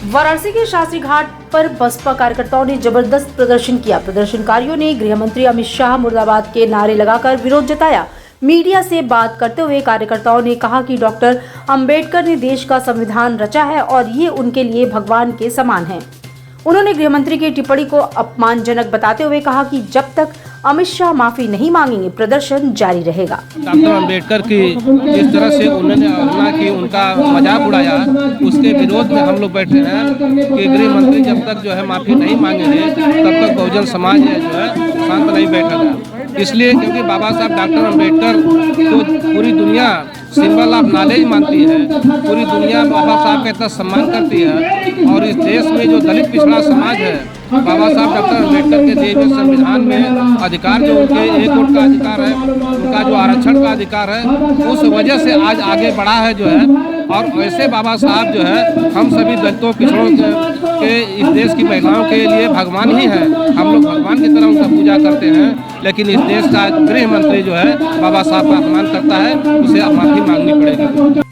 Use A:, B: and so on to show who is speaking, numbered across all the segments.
A: वाराणसी के शास्त्री घाट पर बसपा कार्यकर्ताओं ने जबरदस्त प्रदर्शन किया। प्रदर्शनकारियों ने गृह मंत्री अमित शाह मुर्दाबाद के नारे लगाकर विरोध जताया। मीडिया से बात करते हुए कार्यकर्ताओं ने कहा कि डॉक्टर अंबेडकर ने देश का संविधान रचा है और ये उनके लिए भगवान के समान है। उन्होंने गृह मंत्री की टिप्पणी को अपमानजनक बताते हुए कहा कि जब तक अमित शाह माफी नहीं मांगेंगे प्रदर्शन जारी रहेगा।
B: डॉक्टर अंबेडकर की जिस तरह से उन्होंने अवहेलना की, उनका मजाक उड़ाया, उसके विरोध में हम लोग बैठे हैं कि गृह मंत्री जब तक जो है माफी नहीं मांगेंगे तब तक बहुजन समाज जो है शांत नहीं बैठेगा। इसलिए क्योंकि बाबा साहब डॉक्टर अंबेडकर को पूरी दुनिया सिंबल ऑफ नॉलेज मानती है, पूरी दुनिया बाबा साहब का इतना सम्मान करती है। और इस देश में जो दलित पिछड़ा समाज है, बाबा साहब डॉक्टर अंबेडकर के दिए हुए संविधान में अधिकार जो उनके एक वोट का अधिकार है, उनका जो आरक्षण का अधिकार है, उस वजह से आज आगे बढ़ा है जो है। और ऐसे बाबा साहब जो है हम सभी दलितों पिछड़ों के इस देश की महिलाओं के लिए भगवान ही है। हम लोग भगवान की तरह उनका पूजा करते हैं, लेकिन इस देश का गृह मंत्री जो है बाबा साहब का अपमान करता है, उसे माफी मांगनी पड़ेगी।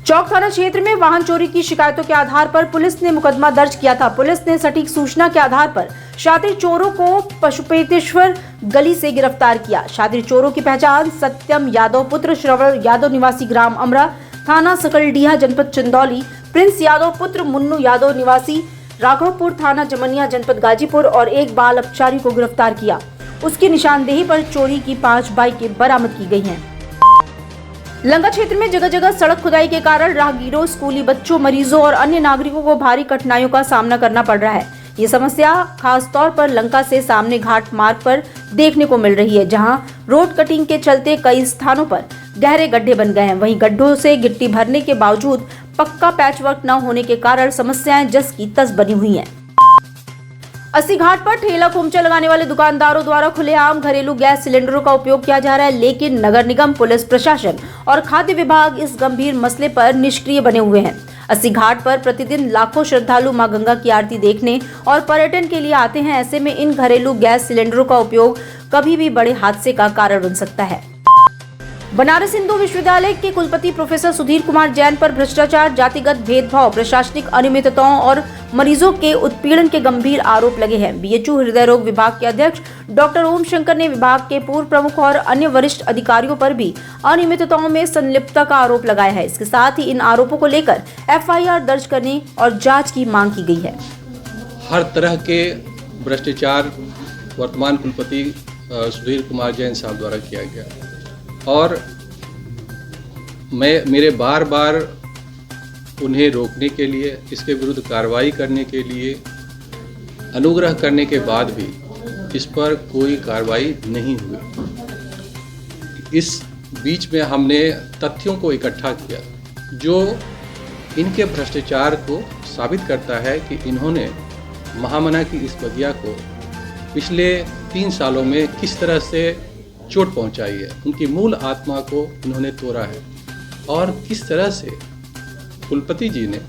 A: चौक थाना क्षेत्र में वाहन चोरी की शिकायतों के आधार पर पुलिस ने मुकदमा दर्ज किया था। पुलिस ने सटीक सूचना के आधार पर शातिर चोरों को पशुपेतेश्वर गली से गिरफ्तार किया। शातिर चोरों की पहचान सत्यम यादव पुत्र श्रवण यादव निवासी ग्राम अमरा थाना सकलडीहा जनपद चंदौली, प्रिंस यादव पुत्र मुन्नू यादव निवासी राघवपुर थाना जमनिया जनपद गाजीपुर और एक बाल अपचारी को गिरफ्तार किया। उसकी निशानदेही पर चोरी की 5 बाइकें बरामद की गई हैं। लंका क्षेत्र में जगह जगह सड़क खुदाई के कारण राहगीरों, स्कूली बच्चों, मरीजों और अन्य नागरिकों को भारी कठिनाइयों का सामना करना पड़ रहा है। ये समस्या खास तौर पर लंका से सामने घाट मार्ग पर देखने को मिल रही है, जहां रोड कटिंग के चलते कई स्थानों पर गहरे गड्ढे बन गए हैं। वहीं गड्ढों से गिट्टी भरने के बावजूद पक्का पैचवर्क न होने के कारण समस्याएं जस की तस बनी हुई हैं। अस्सी घाट पर ठेला खोमचा लगाने वाले दुकानदारों द्वारा खुलेआम घरेलू गैस सिलेंडरों का उपयोग किया जा रहा है, लेकिन नगर निगम, पुलिस प्रशासन और खाद्य विभाग इस गंभीर मसले पर निष्क्रिय बने हुए हैं। अस्सी घाट पर प्रतिदिन लाखों श्रद्धालु मां गंगा की आरती देखने और पर्यटन के लिए आते हैं। ऐसे में इन घरेलू गैस सिलेंडरों का उपयोग कभी भी बड़े हादसे का कारण बन सकता है। बनारस हिंदू विश्वविद्यालय के कुलपति प्रोफेसर सुधीर कुमार जैन पर भ्रष्टाचार, जातिगत भेदभाव, प्रशासनिक अनियमितताओं और मरीजों के उत्पीड़न के गंभीर आरोप लगे हैं। बीएचयू हृदय रोग विभाग के अध्यक्ष डॉक्टर ओम शंकर ने विभाग के पूर्व प्रमुख और अन्य वरिष्ठ अधिकारियों पर भी अनियमितताओं में संलिप्तता का आरोप लगाया है। इसके साथ ही इन आरोपों को लेकर एफआईआर दर्ज करने और जांच की मांग की गई है।
C: हर तरह के भ्रष्टाचार वर्तमान कुलपति सुधीर कुमार जैन साहब द्वारा किया गया और मेरे बार बार उन्हें रोकने के लिए, इसके विरुद्ध कार्रवाई करने के लिए अनुग्रह करने के बाद भी इस पर कोई कार्रवाई नहीं हुई। इस बीच में हमने तथ्यों को इकट्ठा किया जो इनके भ्रष्टाचार को साबित करता है कि इन्होंने महामना की इस बगिया को पिछले 3 सालों में किस तरह से चोट पहुंचाई है, उनकी मूल आत्मा को इन्होंने तोड़ा है और किस तरह से कुलपति जी ने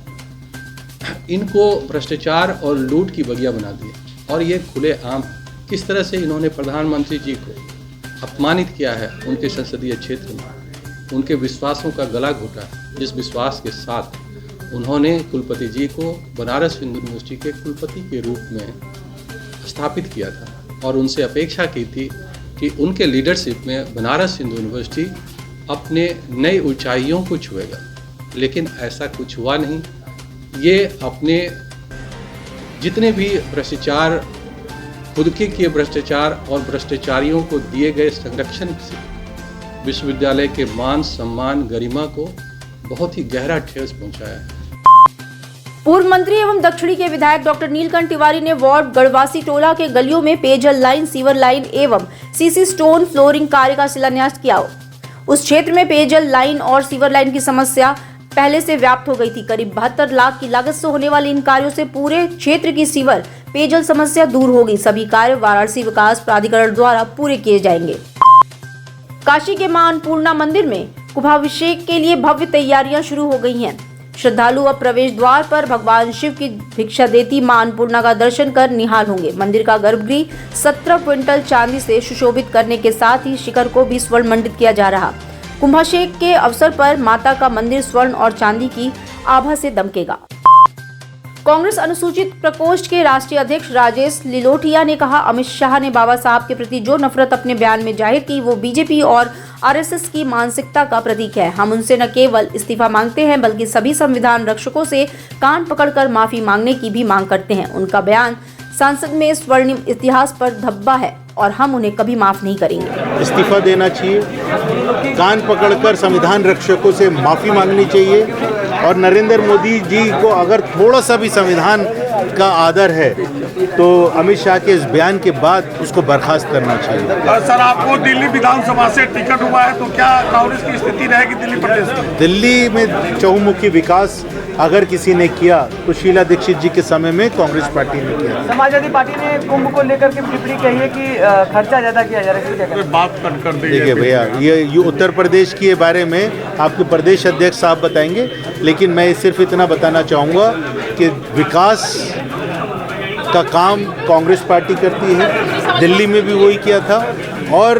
C: इनको भ्रष्टाचार और लूट की बगिया बना दिया। और ये खुलेआम किस तरह से इन्होंने प्रधानमंत्री जी को अपमानित किया है, उनके संसदीय क्षेत्र में उनके विश्वासों का गला घोटा, जिस विश्वास के साथ उन्होंने कुलपति जी को बनारस हिंदू यूनिवर्सिटी के कुलपति के रूप में स्थापित किया था और उनसे अपेक्षा की थी कि उनके लीडरशिप में बनारस हिंदू यूनिवर्सिटी अपने नई ऊंचाइयों को छुएगा, लेकिन ऐसा कुछ हुआ नहीं। ये अपने जितने भी भ्रष्टाचार, खुद के किए भ्रष्टाचार और भ्रष्टाचारियों को दिए गए संरक्षण से विश्वविद्यालय के मान, सम्मान, गरिमा को बहुत ही गहरा ठेस पहुंचाया है।
A: पूर्व मंत्री एवं दक्षिणी के विधायक डॉक्टर नीलकंठ तिवारी ने वार्ड गढ़वासी टोला के गलियों में पेयजल लाइन, सीवर लाइन एवं सीसी स्टोन फ्लोरिंग कार्य का शिलान्यास किया। उस क्षेत्र में पेयजल लाइन और सीवर लाइन की समस्या पहले से व्याप्त हो गई थी। करीब 72 लाख की लागत से होने वाले इन कार्यों से पूरे क्षेत्र की सीवर पेयजल समस्या दूर होगी। सभी कार्य वाराणसी विकास प्राधिकरण द्वारा पूरे किए जाएंगे। काशी के मां अन्नपूर्णा मंदिर में कुंभाभिषेक के लिए भव्य तैयारियां शुरू हो गई हैं। श्रद्धालु अब प्रवेश द्वार पर भगवान शिव की भिक्षा देती मां अन्नपूर्णा का दर्शन कर निहाल होंगे। मंदिर का गर्भगृह 17 क्विंटल चांदी से सुशोभित करने के साथ ही शिखर को भी स्वर्ण मंडित किया जा रहा। कुंभाभिषेक के अवसर पर माता का मंदिर स्वर्ण और चांदी की आभा से दमकेगा। कांग्रेस अनुसूचित प्रकोष्ठ के राष्ट्रीय अध्यक्ष राजेश लिलोटिया ने कहा, अमित शाह ने बाबा साहब के प्रति जो नफरत अपने बयान में जाहिर की वो बीजेपी और आरएसएस की मानसिकता का प्रतीक है। हम उनसे न केवल इस्तीफा मांगते हैं बल्कि सभी संविधान रक्षकों से कान पकड़कर माफी मांगने की भी मांग करते हैं। उनका बयान संसद में स्वर्णिम इतिहास पर धब्बा है और हम उन्हें कभी माफ नहीं करेंगे।
D: इस्तीफा देना चाहिए, कान पकड़कर संविधान रक्षकों से माफ़ी मांगनी चाहिए और नरेंद्र मोदी जी को अगर थोड़ा सा भी संविधान का आदर है तो अमित शाह के इस बयान के बाद उसको बर्खास्त करना चाहिए।
E: सर, आपको दिल्ली विधानसभा से टिकट हुआ है तो क्या कांग्रेस की स्थिति रहेगी दिल्ली प्रदेश में?
D: दिल्ली में चहुमुखी विकास अगर किसी ने किया तो शीला दीक्षित जी के समय में कांग्रेस पार्टी ने किया।
F: समाजवादी पार्टी ने कुंभ को लेकर के टिप्पणी कही है कि खर्चा ज्यादा किया जा रहा है।
E: बात कर
D: देखिए भैया, ये उत्तर प्रदेश के बारे में आपके प्रदेश अध्यक्ष साहब बताएंगे, लेकिन मैं सिर्फ इतना बताना चाहूँगा कि विकास का काम कांग्रेस पार्टी करती है। दिल्ली में भी वही किया था और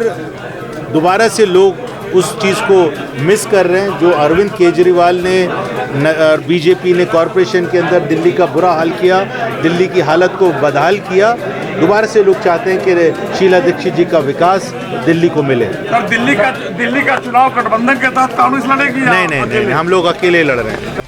D: दोबारा से लोग उस चीज़ को मिस कर रहे हैं जो अरविंद केजरीवाल ने और बीजेपी ने कॉरपोरेशन के अंदर दिल्ली का बुरा हाल किया, दिल्ली की हालत को बदहाल किया। दोबारा से लोग चाहते हैं कि शीला दीक्षित जी का विकास दिल्ली को मिले।
E: सर, दिल्ली का चुनाव गठबंधन के तहत कांग्रेस लड़ेगी?
D: नहीं, हम लोग अकेले लड़ रहे हैं।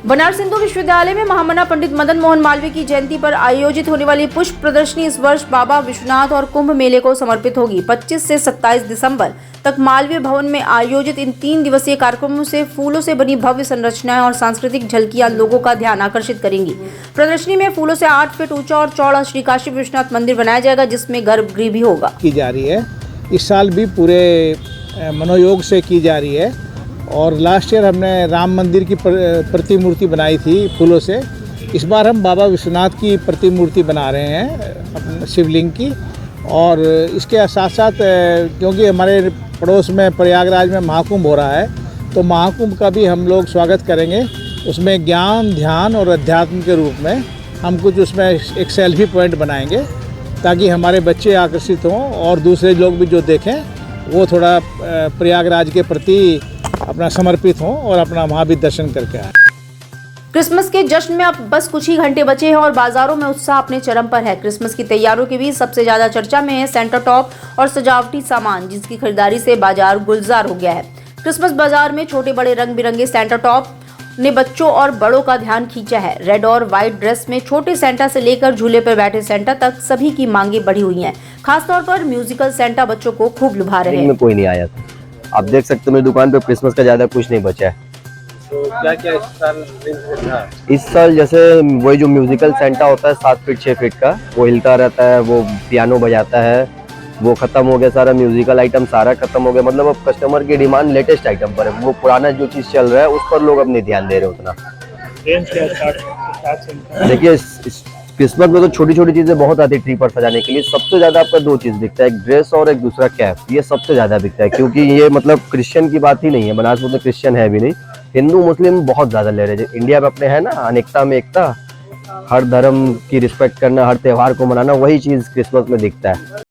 A: बनारस हिंदू विश्वविद्यालय में महामना पंडित मदन मोहन मालवीय की जयंती पर आयोजित होने वाली पुष्प प्रदर्शनी इस वर्ष बाबा विश्वनाथ और कुंभ मेले को समर्पित होगी। 25 से 27 दिसंबर तक मालवीय भवन में आयोजित इन 3 दिवसीय कार्यक्रमों से फूलों से बनी भव्य संरचनाएं और सांस्कृतिक झलकियां लोगों का ध्यान आकर्षित करेंगी। प्रदर्शनी में फूलों से 8 फीट ऊंचा और चौड़ा श्री काशी विश्वनाथ मंदिर बनाया जाएगा, जिसमें गर्भगृह भी होगा।
G: की जा रही है, इस साल भी पूरे मनोयोग से की जा रही है और लास्ट ईयर हमने राम मंदिर की प्रतिमूर्ति बनाई थी फूलों से। इस बार हम बाबा विश्वनाथ की प्रतिमूर्ति बना रहे हैं अपने शिवलिंग की। और इसके साथ साथ क्योंकि हमारे पड़ोस में प्रयागराज में महाकुंभ हो रहा है तो महाकुंभ का भी हम लोग स्वागत करेंगे। उसमें ज्ञान, ध्यान और अध्यात्म के रूप में हम कुछ उसमें एक सेल्फी पॉइंट बनाएंगे ताकि हमारे बच्चे आकर्षित हों और दूसरे लोग भी जो देखें वो थोड़ा प्रयागराज के प्रति अपना समर्पित हों और अपना वहाँ भी दर्शन करके आए।
A: क्रिसमस के जश्न में अब बस कुछ ही घंटे बचे हैं और बाजारों में उत्साह अपने चरम पर है। क्रिसमस की तैयारियों के बीच सबसे ज्यादा चर्चा में है सेंटा टॉप और सजावटी सामान, जिसकी खरीदारी से बाजार गुलजार हो गया है। क्रिसमस बाजार में छोटे बड़े रंग बिरंगे सेंटा टॉप ने बच्चों और बड़ों का ध्यान खींचा है। रेड और व्हाइट ड्रेस में छोटे सेंटा से लेकर झूले पर बैठे सेंटा तक सभी की मांगे बढ़ी हुई हैं। खासतौर पर म्यूजिकल सेंटा बच्चों को खूब लुभा रहे हैं।
H: कोई नहीं आया था, आप देख सकते हो मेरी दुकान पे क्रिसमस का ज्यादा कुछ नहीं बचा है।
B: तो क्या
H: इस साल जैसे वही जो म्यूजिकल सेंटा होता है 7 फीट 6 फीट का, वो हिलता रहता है, वो पियानो बजाता है, वो खत्म हो गया। सारा म्यूजिकल आइटम सारा खत्म हो गया। मतलब अब कस्टमर की डिमांड लेटेस्ट आइटम पर है। वो पुराना जो चीज चल रहा है उस पर लोग अब नहीं ध्यान दे रहे उतना। देखिए क्रिसमस में तो छोटी छोटी चीजें बहुत आती है ट्री पर सजाने के लिए। सबसे ज्यादा आपका 2 चीज दिखता है, एक ड्रेस और एक दूसरा कैप। ये सबसे ज्यादा दिखता है क्योंकि ये मतलब क्रिश्चियन की बात ही नहीं है। बनारस में तो क्रिश्चियन है भी नहीं, हिंदू मुस्लिम बहुत ज्यादा ले रहे हैं। इंडिया में अपने है ना अनेकता में एकता, हर धर्म की रिस्पेक्ट करना, हर त्योहार को मनाना, वही चीज क्रिसमस में दिखता है।